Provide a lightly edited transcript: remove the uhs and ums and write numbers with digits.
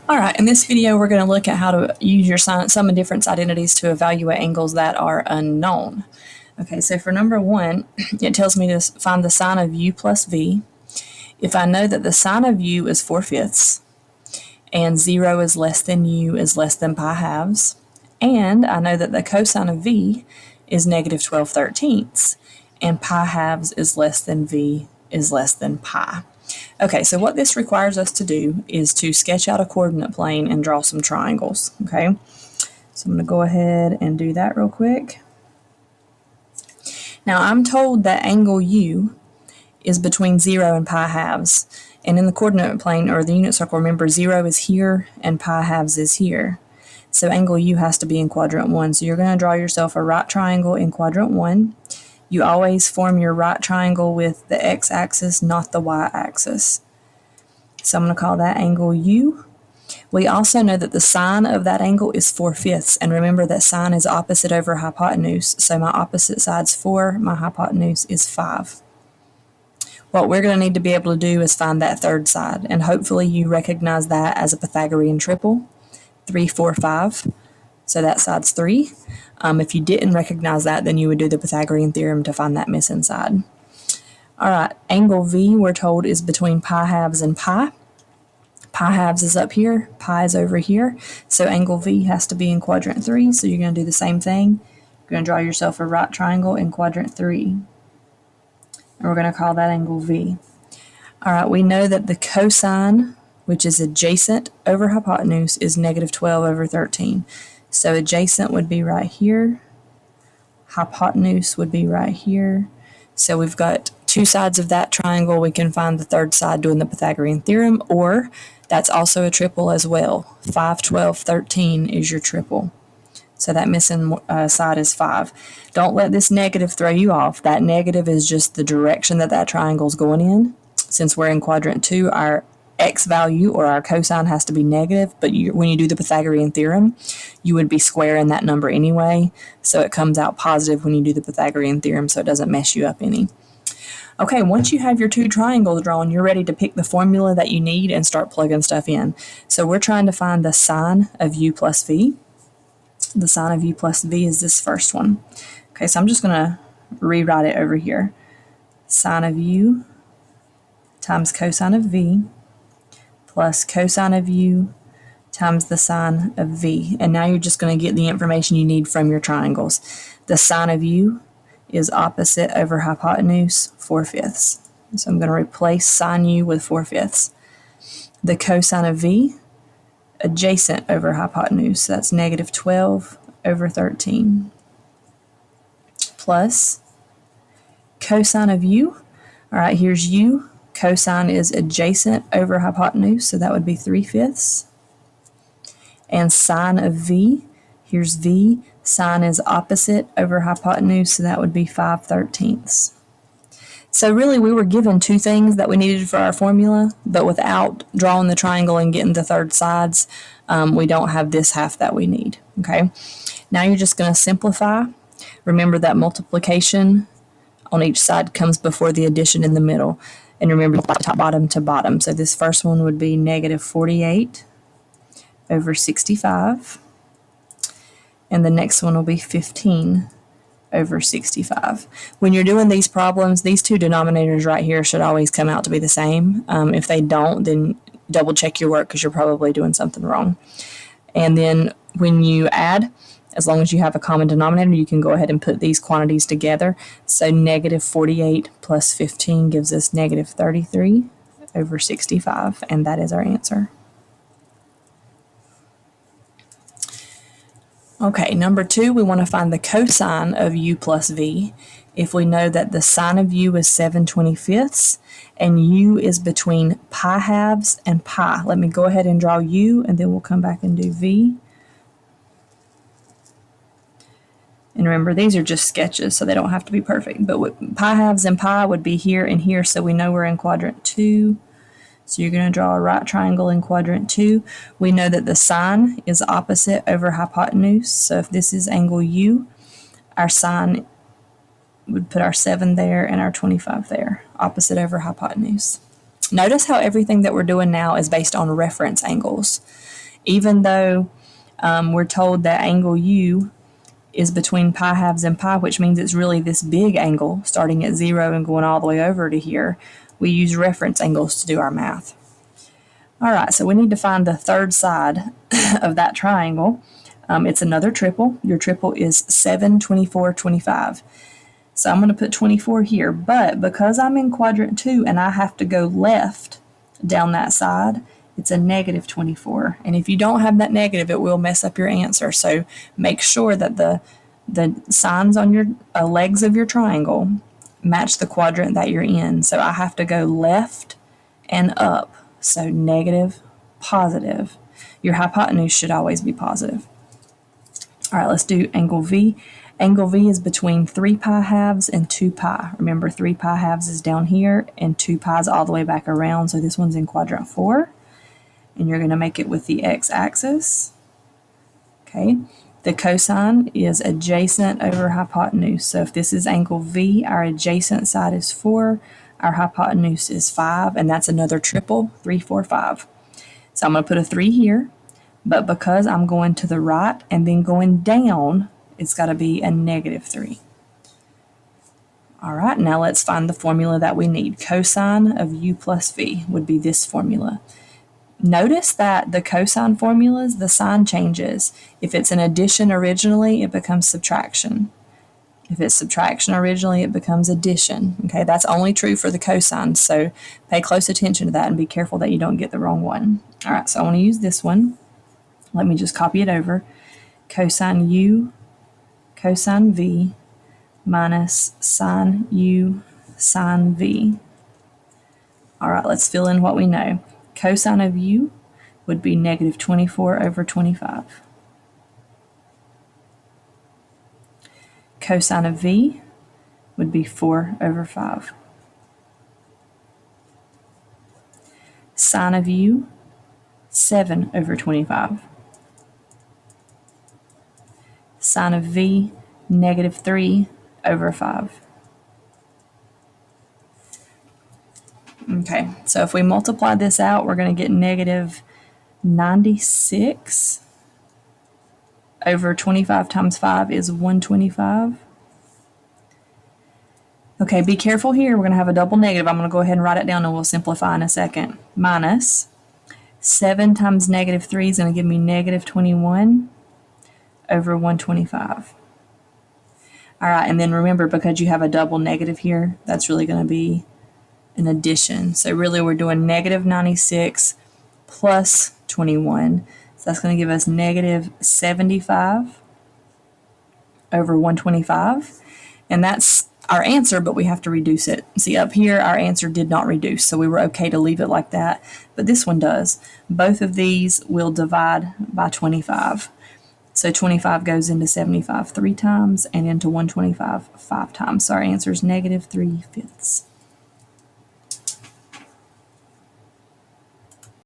All right, in this video, we're going to look at how to use your sum and difference identities to evaluate angles that are unknown. Okay, so for number one, it tells me to find the sine of u plus v. If I know that the sine of u is 4/5 and 0 is less than u is less than pi halves, and I know that the cosine of v is negative 12/13 and pi halves is less than v is less than pi. Okay, so what this requires us to do is to sketch out a coordinate plane and draw some triangles, okay? So I'm going to go ahead and do that real quick. Now I'm told that angle U is between 0 and pi halves, and in the coordinate plane, or the unit circle, remember 0 is here and pi halves is here. So angle U has to be in quadrant 1. So you're going to draw yourself a right triangle in quadrant 1. You always form your right triangle with the x-axis, not the y-axis. So I'm going to call that angle U. We also know that the sine of that angle is 4/5, and remember that sine is opposite over hypotenuse, so my opposite side's 4, my hypotenuse is 5. What we're going to need to be able to do is find that third side, and hopefully you recognize that as a Pythagorean triple, 3, 4, 5. So that side's 3. If you didn't recognize that, then you would do the Pythagorean theorem to find that missing side. All right, angle V, we're told, is between pi halves and pi. Pi halves is up here, pi is over here, so angle V has to be in quadrant 3, so you're going to do the same thing. You're going to draw yourself a right triangle in quadrant 3, and we're going to call that angle V. All right, we know that the cosine, which is adjacent over hypotenuse, is negative 12/13. So adjacent would be right here, hypotenuse would be right here. So we've got two sides of that triangle. We can find the third side doing the Pythagorean theorem, or that's also a triple as well. 5, 12, 13 is your triple. So that missing side is 5. Don't let this negative throw you off. That negative is just the direction that that triangle is going in. Since we're in quadrant 2, our x value or our cosine has to be negative, but when you do the Pythagorean theorem, you would be squaring that number anyway, so it comes out positive when you do the Pythagorean theorem, so it doesn't mess you up any. Okay, once you have your two triangles drawn, you're ready to pick the formula that you need and start plugging stuff in. So we're trying to find the sine of u plus v. The sine of u plus v is this first one. Okay, so I'm just going to rewrite it over here. Sine of u times cosine of v plus cosine of u times the sine of v. And now you're just going to get the information you need from your triangles. The sine of u is opposite over hypotenuse, 4/5. So I'm going to replace sine u with 4/5. The cosine of v, adjacent over hypotenuse, so that's negative 12/13. Plus cosine of u, all right, here's u. Cosine is adjacent over hypotenuse, so that would be 3/5. And sine of v, here's v. Sine is opposite over hypotenuse, so that would be 5/13. So really we were given two things that we needed for our formula, but without drawing the triangle and getting the third sides, we don't have this half that we need. Okay, now you're just going to simplify. Remember that multiplication on each side comes before the addition in the middle. And remember, top bottom to bottom. So this first one would be negative 48/65. And the next one will be 15/65. When you're doing these problems, these two denominators right here should always come out to be the same. If they don't, then double check your work because you're probably doing something wrong. And then when you add, as long as you have a common denominator, you can go ahead and put these quantities together. So negative 48 plus 15 gives us negative 33/65, and that is our answer. Okay, number 2, we want to find the cosine of u plus v. If we know that the sine of u is 7/25 and u is between pi halves and pi. Let me go ahead and draw u, and then we'll come back and do v. And remember, these are just sketches, so they don't have to be perfect. But pi halves and pi would be here and here, so we know we're in quadrant 2. So you're going to draw a right triangle in quadrant 2. We know that the sine is opposite over hypotenuse. So if this is angle U, our sine would put our 7 there and our 25 there, opposite over hypotenuse. Notice how everything that we're doing now is based on reference angles. Even though we're told that angle U is between pi halves and pi, which means it's really this big angle starting at 0 and going all the way over to here, we use reference angles to do our math. All right, so we need to find the third side of that triangle. It's another triple. Your triple is 7, 24, 25. So I'm going to put 24 here, but because I'm in quadrant 2 and I have to go left down that side, it's a negative 24. And if you don't have that negative, it will mess up your answer. So make sure that the signs on your legs of your triangle match the quadrant that you're in. So I have to go left and up. So negative, positive. Your hypotenuse should always be positive. All right, let's do angle V. Angle V is between 3 pi halves and 2 pi. Remember, 3 pi halves is down here and 2 pi is all the way back around. So this one's in quadrant 4. And you're going to make it with the x-axis. Okay. The cosine is adjacent over hypotenuse. So if this is angle V, our adjacent side is 4, our hypotenuse is 5, and that's another triple, 3, 4, 5. So I'm going to put a 3 here, but because I'm going to the right and then going down, it's got to be a negative 3. All right, now let's find the formula that we need. Cosine of U plus V would be this formula. Notice that the cosine formulas, the sign changes. If it's an addition originally, it becomes subtraction. If it's subtraction originally, it becomes addition. Okay, that's only true for the cosine, so pay close attention to that and be careful that you don't get the wrong one. All right, so I want to use this one. Let me just copy it over. Cosine U, cosine V, minus sine U, sine V. All right, let's fill in what we know. Cosine of U would be negative 24 over 25. Cosine of V would be 4 over 5. Sine of U, 7 over 25. Sine of V, negative 3 over 5. Okay, so if we multiply this out, we're going to get negative 96 over 25 times 5 is 125. Okay, be careful here. We're going to have a double negative. I'm going to go ahead and write it down and we'll simplify in a second. Minus 7 times negative 3 is going to give me negative 21 over 125. All right, and then remember, because you have a double negative here, that's really going to be an addition. So really we're doing negative 96 plus 21. So that's going to give us negative 75 over 125. And that's our answer, but we have to reduce it. See, up here our answer did not reduce, so we were okay to leave it like that. But this one does. Both of these will divide by 25. So 25 goes into 75 3 times and into 125 5 times. So our answer is negative 3/5.